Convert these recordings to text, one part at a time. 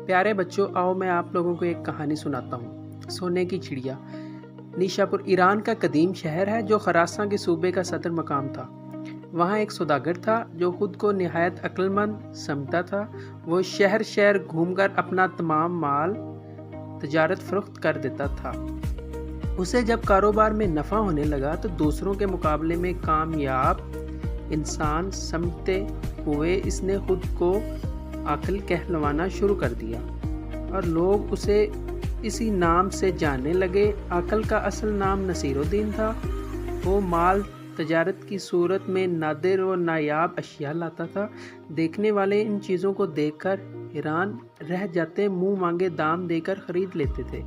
प्यारे बच्चों, आओ मैं आप लोगों को एक कहानी सुनाता हूँ। सोने की चिड़िया। निशापुर ईरान का कदीम शहर है जो खरासान के सूबे का सदर मकाम था। वहाँ एक सौदागर था जो खुद को निहायत अक्लमंद समझता था। वो शहर शहर घूमकर अपना तमाम माल तजारत फरोख्त कर देता था। उसे जब कारोबार में नफ़ा होने लगा तो दूसरों के मुकाबले में कामयाब इंसान समझते हुए इसने खुद को अक्ल कहलवाना शुरू कर दिया और लोग उसे इसी नाम से जानने लगे। अक्ल का असल नाम नसीरुद्दीन था। वो माल तजारत की सूरत में नादिर और नायाब अशिया लाता था। देखने वाले इन चीज़ों को देखकर हैरान रह जाते, मुंह मांगे दाम देकर खरीद लेते थे।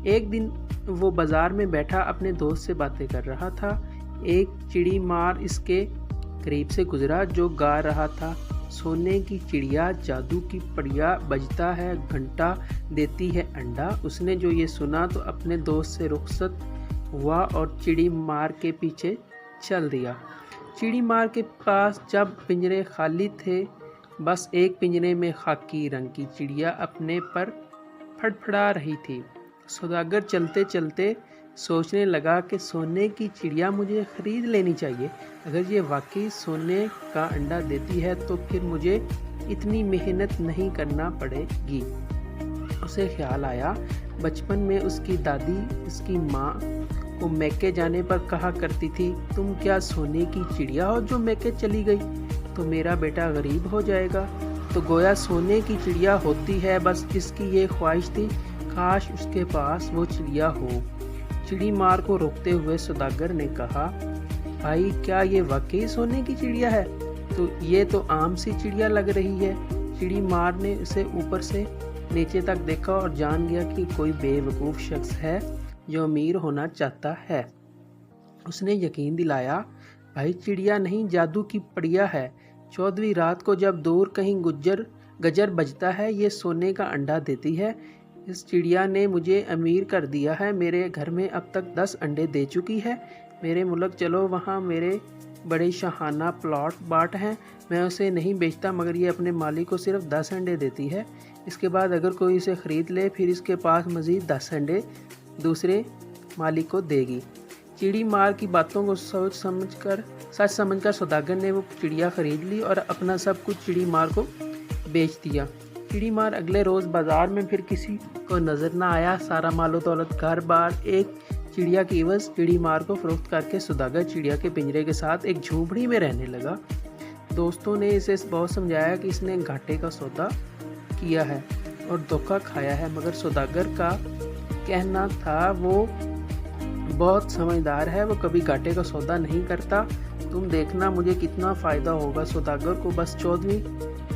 एक दिन वो बाजार में बैठा अपने दोस्त से बातें कर रहा था। एक चिड़ी मार इसके करीब से गुजरा जो गा रहा था, सोने की चिड़िया जादू की पड़िया, बजता है घंटा देती है अंडा। उसने जो ये सुना तो अपने दोस्त से रुखसत हुआ और चिड़ी मार के पीछे चल दिया। चिड़ी मार के पास जब पिंजरे खाली थे, बस एक पिंजरे में खाकी रंग की चिड़िया अपने पर फड़फड़ा रही थी। सौदागर चलते चलते सोचने लगा कि सोने की चिड़िया मुझे ख़रीद लेनी चाहिए। अगर ये वाकई सोने का अंडा देती है तो फिर मुझे इतनी मेहनत नहीं करना पड़ेगी। उसे ख्याल आया, बचपन में उसकी दादी उसकी माँ को मैके जाने पर कहा करती थी, तुम क्या सोने की चिड़िया हो जो मैके चली गई, तो मेरा बेटा गरीब हो जाएगा। तो गोया सोने की चिड़िया होती है, बस इसकी ये ख्वाहिश थी, काश उसके पास वो चिड़िया हो। चिड़ी मार को रोकते हुए सौदागर ने कहा, भाई क्या ये वाकई सोने की चिड़िया है? तो ये तो आम सी चिड़िया लग रही है। चिड़ी मार ने उसे ऊपर से नीचे तक देखा और जान गया कि कोई बेवकूफ़ शख्स है जो अमीर होना चाहता है। उसने यकीन दिलाया, भाई चिड़िया नहीं, जादू की पड़िया है। 14वीं रात को जब दूर कहीं गजर बजता है, ये सोने का अंडा देती है। इस चिड़िया ने मुझे अमीर कर दिया है। मेरे घर में अब तक 10 अंडे दे चुकी है। मेरे मुल्क चलो, वहाँ मेरे बड़े शाहाना प्लॉट बाट हैं। मैं उसे नहीं बेचता, मगर ये अपने मालिक को सिर्फ 10 अंडे देती है। इसके बाद अगर कोई इसे ख़रीद ले, फिर इसके पास मज़ीद 10 अंडे दूसरे मालिक को देगी। चिड़ी मार की बातों को सच समझकर सौदागर ने वो चिड़िया ख़रीद ली और अपना सब कुछ चिड़ी मार को बेच दिया। चिड़ी मार अगले रोज़ बाज़ार में फिर किसी को नज़र ना आया। सारा मालो दौलत घर बार एक चिड़िया की एवज़ चिड़ी मार को फ़रोख्त करके सौदागर चिड़िया के पिंजरे के साथ एक झोंपड़ी में रहने लगा। दोस्तों ने इसे बहुत समझाया कि इसने घाटे का सौदा किया है और धोखा खाया है, मगर सौदागर का कहना था वो बहुत समझदार है, वो कभी घाटे का सौदा नहीं करता। तुम देखना मुझे कितना फ़ायदा होगा। सौदागर को बस 14वीं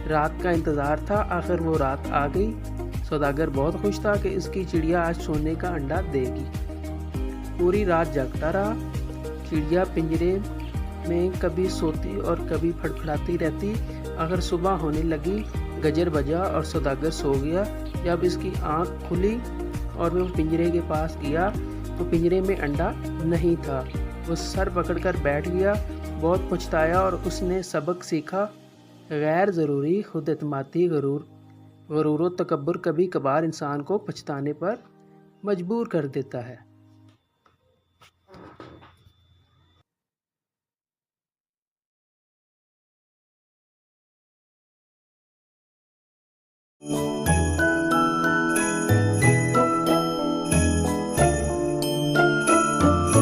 रात का इंतज़ार था। आखिर वो रात आ गई। सौदागर बहुत खुश था कि इसकी चिड़िया आज सोने का अंडा देगी। पूरी रात जागता रहा। चिड़िया पिंजरे में कभी सोती और कभी फड़फड़ाती रहती। अगर सुबह होने लगी, गजर बजा और सौदागर सो गया। जब इसकी आँख खुली और वो पिंजरे के पास गया तो पिंजरे में अंडा नहीं था। वो सर पकड़कर बैठ गया। बहुत पछताया और उसने सबक सीखा, गैर ज़रूरी खुद एतमादी गरूर व तकब्बुर कभी कभार इंसान को पछताने पर मजबूर कर देता है।